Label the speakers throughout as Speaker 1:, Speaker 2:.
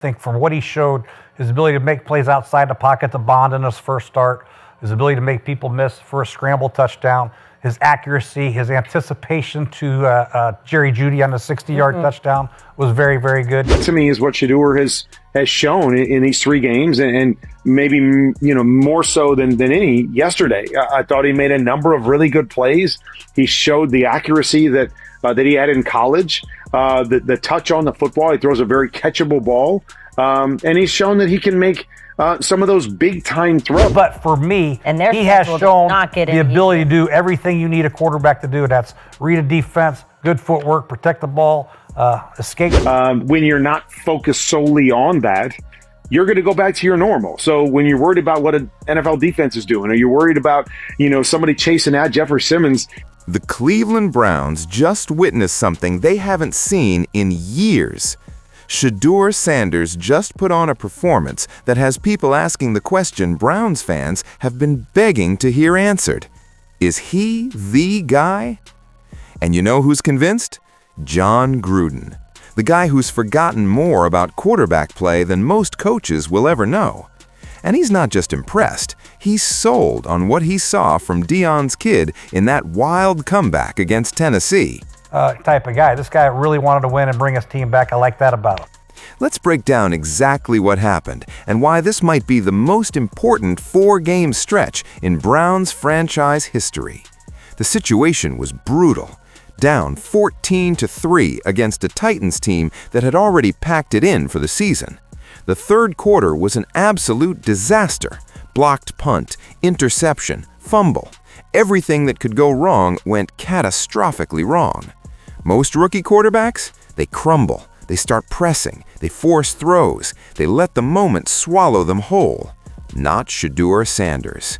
Speaker 1: I think from what he showed, his ability to make plays outside the pocket to Bond in his first start, his ability to make people miss for a scramble touchdown, his accuracy, his anticipation to Jerry Jeudy on the 60-yard touchdown was very, very good.
Speaker 2: To me, is what Shedeur has shown in these 3 games, and maybe more so than any yesterday. I thought he made a number of really good plays. He showed the accuracy that he had in college, the touch on the football. He throws a very catchable ball, and he's shown that he can make some of those big-time throws.
Speaker 1: But for me, he has shown the ability to do everything you need a quarterback to do. That's read a defense, good footwork, protect the ball, escape.
Speaker 2: When you're not focused solely on that, you're going to go back to your normal. So when you're worried about what an NFL defense is doing, or you're worried about, somebody chasing at Jeffrey Simmons.
Speaker 3: The Cleveland Browns just witnessed something they haven't seen in years. Shedeur Sanders just put on a performance that has people asking the question Browns fans have been begging to hear answered. Is he the guy? And you know who's convinced? Jon Gruden, the guy who's forgotten more about quarterback play than most coaches will ever know. And he's not just impressed, he's sold on what he saw from Deion's kid in that wild comeback against Tennessee.
Speaker 1: Type of guy. This guy really wanted to win and bring his team back. I like that about him.
Speaker 3: Let's break down exactly what happened and why this might be the most important 4-game stretch in Browns franchise history. The situation was brutal. Down 14-3 against a Titans team that had already packed it in for the season. The third quarter was an absolute disaster. Blocked punt, interception, fumble. Everything that could go wrong went catastrophically wrong. Most rookie quarterbacks, they crumble. They start pressing. They force throws. They let the moment swallow them whole. Not Shedeur Sanders.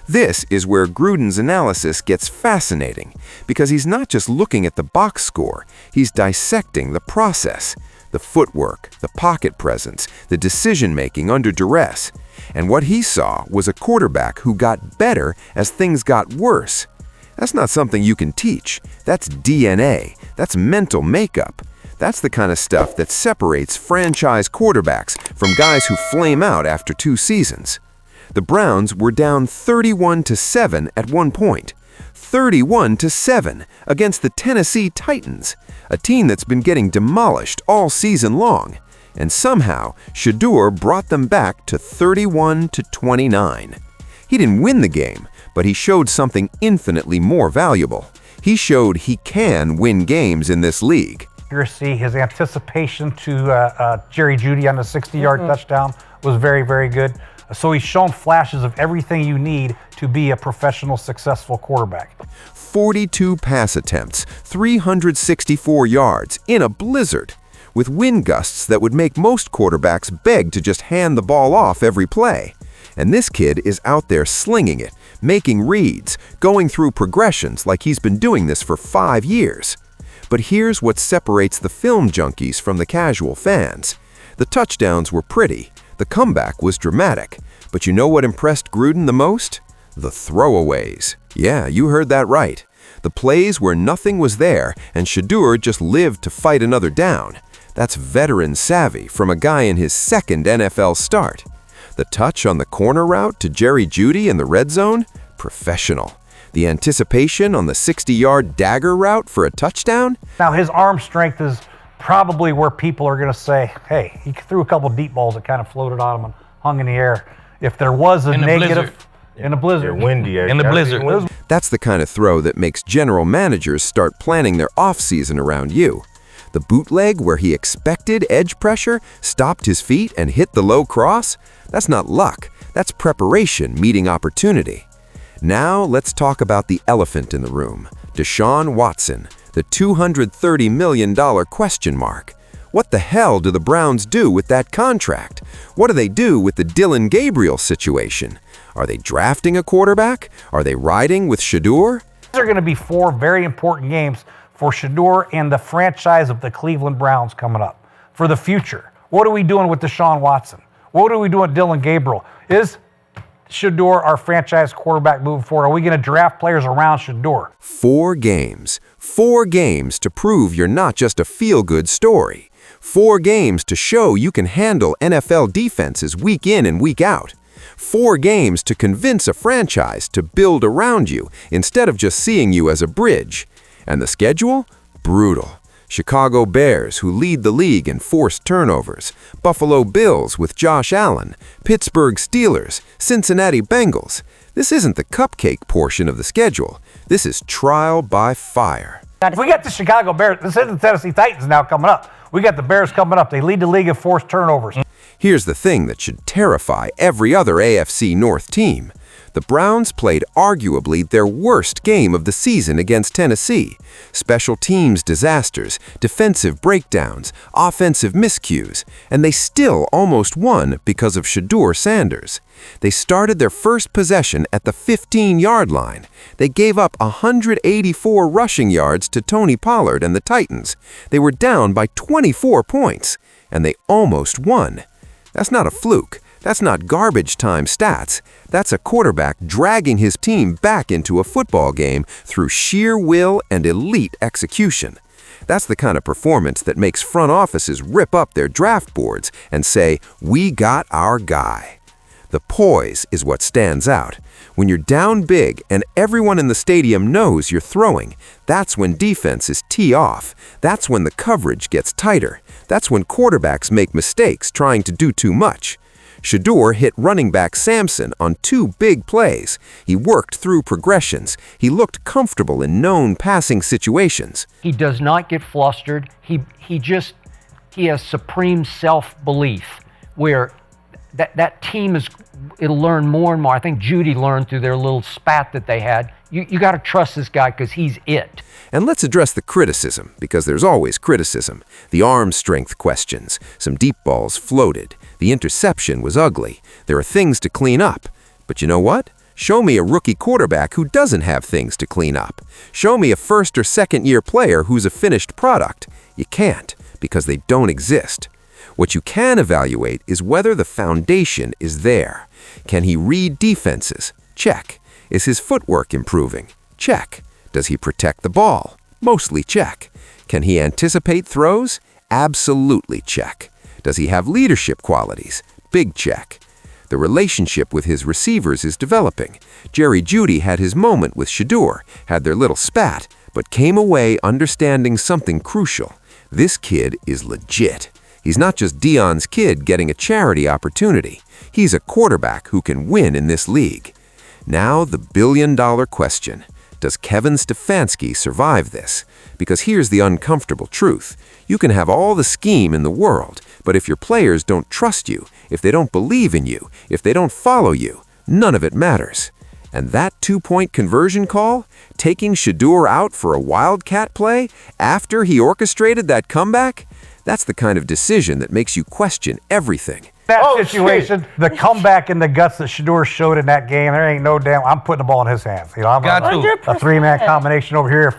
Speaker 3: This is where Gruden's analysis gets fascinating, because he's not just looking at the box score, he's dissecting the process, the footwork, the pocket presence, the decision-making under duress. And what he saw was a quarterback who got better as things got worse. That's not something you can teach. That's DNA. That's mental makeup. That's the kind of stuff that separates franchise quarterbacks from guys who flame out after 2 seasons. The Browns were down 31-7 at one point. 31-7 against the Tennessee Titans, a team that's been getting demolished all season long. And somehow, Shedeur brought them back to 31-29. He didn't win the game, but he showed something infinitely more valuable. He showed he can win games in this league.
Speaker 1: His anticipation to Jerry Jeudy on the 60-yard touchdown was very, very good. So he's shown flashes of everything you need to be a professional, successful quarterback.
Speaker 3: 42 pass attempts, 364 yards in a blizzard, with wind gusts that would make most quarterbacks beg to just hand the ball off every play. And this kid is out there slinging it, making reads, going through progressions like he's been doing this for 5 years. But here's what separates the film junkies from the casual fans. The touchdowns were pretty. The comeback was dramatic. But you know what impressed Gruden the most? The throwaways. Yeah, you heard that right. The plays where nothing was there and Shedeur just lived to fight another down. That's veteran savvy from a guy in his 2nd NFL start. The touch on the corner route to Jerry Jeudy in the red zone? Professional. The anticipation on the 60-yard dagger route for a touchdown?
Speaker 1: Now, his arm strength is probably where people are going to say, hey, he threw a couple deep balls that kind of floated on him and hung in the air. If there was a negative in a blizzard.
Speaker 4: Windy.
Speaker 1: In the blizzard.
Speaker 3: That's the kind of throw that makes general managers start planning their offseason around you. The bootleg where he expected edge pressure, stopped his feet, and hit the low cross? That's not luck. That's preparation meeting opportunity. Now let's talk about the elephant in the room, Deshaun Watson, the $230 million question mark. What the hell do the Browns do with that contract? What do they do with the Dillon Gabriel situation? Are they drafting a quarterback? Are they riding with Shedeur?
Speaker 1: These are going to be 4 very important games for Shedeur and the franchise of the Cleveland Browns coming up for the future. What are we doing with Deshaun Watson? What are we doing with Dillon Gabriel? Is Shedeur our franchise quarterback moving forward? Are we going to draft players around Shedeur?
Speaker 3: 4 games. 4 games to prove you're not just a feel-good story. 4 games to show you can handle NFL defenses week in and week out. 4 games to convince a franchise to build around you instead of just seeing you as a bridge. And the schedule? Brutal. Chicago Bears, who lead the league in forced turnovers, Buffalo Bills with Josh Allen, Pittsburgh Steelers, Cincinnati Bengals. This isn't the cupcake portion of the schedule. This is trial by fire.
Speaker 1: We got the Chicago Bears. This isn't the Tennessee Titans now coming up. We got the Bears coming up. They lead the league in forced turnovers.
Speaker 3: Here's the thing that should terrify every other AFC North team. The Browns played arguably their worst game of the season against Tennessee. Special teams disasters, defensive breakdowns, offensive miscues, and they still almost won because of Shedeur Sanders. They started their first possession at the 15-yard line. They gave up 184 rushing yards to Tony Pollard and the Titans. They were down by 24 points, and they almost won. That's not a fluke. That's not garbage time stats. That's a quarterback dragging his team back into a football game through sheer will and elite execution. That's the kind of performance that makes front offices rip up their draft boards and say, "We got our guy." The poise is what stands out. When you're down big and everyone in the stadium knows you're throwing, that's when defenses tee off. That's when the coverage gets tighter. That's when quarterbacks make mistakes trying to do too much. Shedeur hit running back Sampson on 2 big plays. He worked through progressions. He looked comfortable in known passing situations.
Speaker 4: He does not get flustered. He has supreme self-belief where that team it'll learn more and more. I think Judy learned through their little spat that they had. You got to trust this guy because he's it.
Speaker 3: And let's address the criticism, because there's always criticism. The arm strength questions. Some deep balls floated. The interception was ugly. There are things to clean up. But you know what? Show me a rookie quarterback who doesn't have things to clean up. Show me a first or second year player who's a finished product. You can't, because they don't exist. What you can evaluate is whether the foundation is there. Can he read defenses? Check. Is his footwork improving? Check. Does he protect the ball? Mostly check. Can he anticipate throws? Absolutely check. Does he have leadership qualities? Big check. The relationship with his receivers is developing. Jerry Jeudy had his moment with Shedeur, had their little spat, but came away understanding something crucial. This kid is legit. He's not just Dion's kid getting a charity opportunity. He's a quarterback who can win in this league. Now the billion-dollar question. Does Kevin Stefanski survive this? Because here's the uncomfortable truth. You can have all the scheme in the world, but if your players don't trust you, if they don't believe in you, if they don't follow you, none of it matters. And that 2-point conversion call, taking Shedeur out for a wildcat play after he orchestrated that comeback, that's the kind of decision that makes you question everything.
Speaker 1: That situation, the comeback and the guts that Shedeur showed in that game, there ain't no damn, I'm putting the ball in his hands. You know, I'm a 3-man combination over here.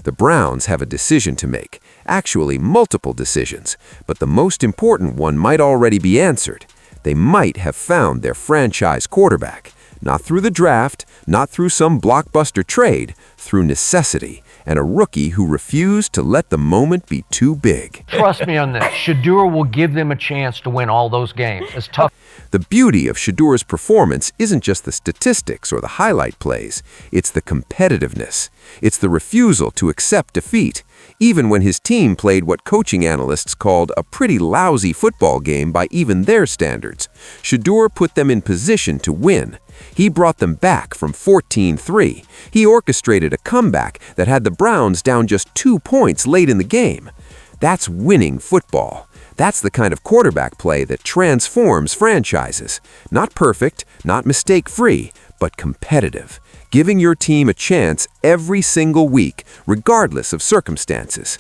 Speaker 3: The Browns have a decision to make, actually multiple decisions, but the most important one might already be answered. They might have found their franchise quarterback, not through the draft, not through some blockbuster trade, through necessity, and a rookie who refused to let the moment be too big.
Speaker 4: Trust me on this. Shedeur will give them a chance to win all those games. It's tough.
Speaker 3: The beauty of Shedeur's performance isn't just the statistics or the highlight plays. It's the competitiveness. It's the refusal to accept defeat, even when his team played what coaching analysts called a pretty lousy football game by even their standards. Shedeur put them in position to win. He brought them back from 14-3. He orchestrated a comeback that had the Browns down just 2 points late in the game. That's winning football. That's the kind of quarterback play that transforms franchises. Not perfect, not mistake-free, but competitive. Giving your team a chance every single week, regardless of circumstances.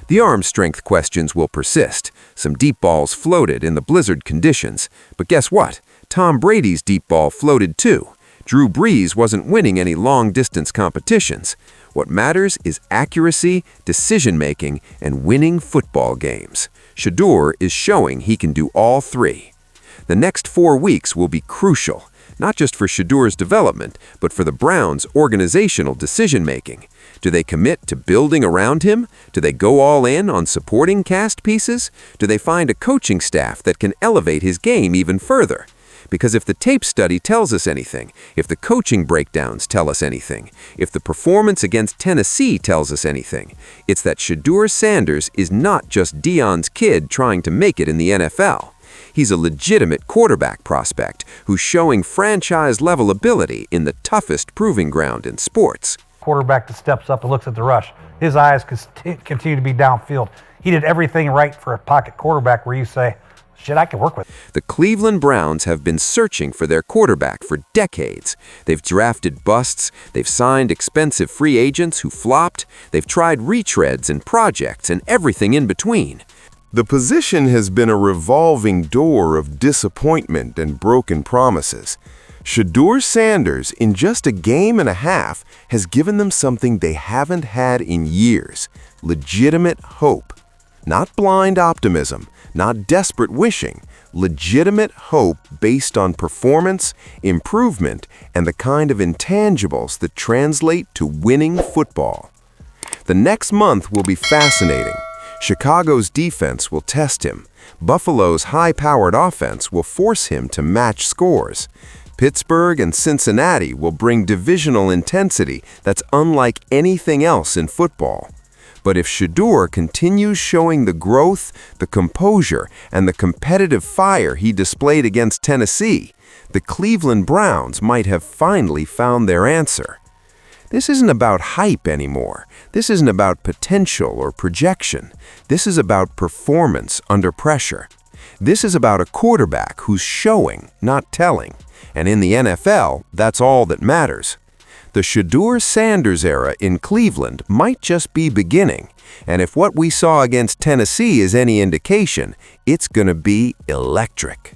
Speaker 3: The arm strength questions will persist. Some deep balls floated in the blizzard conditions. But guess what? Tom Brady's deep ball floated too. Drew Brees wasn't winning any long-distance competitions. What matters is accuracy, decision-making, and winning football games. Shedeur is showing he can do all three. The next 4 weeks will be crucial. not just for Shedeur's development, but for the Browns' organizational decision-making. Do they commit to building around him? Do they go all in on supporting cast pieces? Do they find a coaching staff that can elevate his game even further? Because if the tape study tells us anything, if the coaching breakdowns tell us anything, if the performance against Tennessee tells us anything, it's that Shedeur Sanders is not just Deion's kid trying to make it in the NFL. He's a legitimate quarterback prospect who's showing franchise-level ability in the toughest proving ground in sports.
Speaker 1: Quarterback that steps up and looks at the rush. His eyes continue to be downfield. He did everything right for a pocket quarterback where you say, shit, I can work with it.
Speaker 3: The Cleveland Browns have been searching for their quarterback for decades. They've drafted busts, they've signed expensive free agents who flopped, they've tried retreads and projects and everything in between.
Speaker 5: The position has been a revolving door of disappointment and broken promises. Shedeur Sanders, in just a game and a half, has given them something they haven't had in years: legitimate hope. Not blind optimism, not desperate wishing, legitimate hope based on performance, improvement, and the kind of intangibles that translate to winning football. The next month will be fascinating. Chicago's defense will test him. Buffalo's high-powered offense will force him to match scores. Pittsburgh and Cincinnati will bring divisional intensity that's unlike anything else in football. But if Shedeur continues showing the growth, the composure, and the competitive fire he displayed against Tennessee, the Cleveland Browns might have finally found their answer. This isn't about hype anymore. This isn't about potential or projection. This is about performance under pressure. This is about a quarterback who's showing, not telling. And in the NFL, that's all that matters. The Shedeur Sanders era in Cleveland might just be beginning, and if what we saw against Tennessee is any indication, it's going to be electric.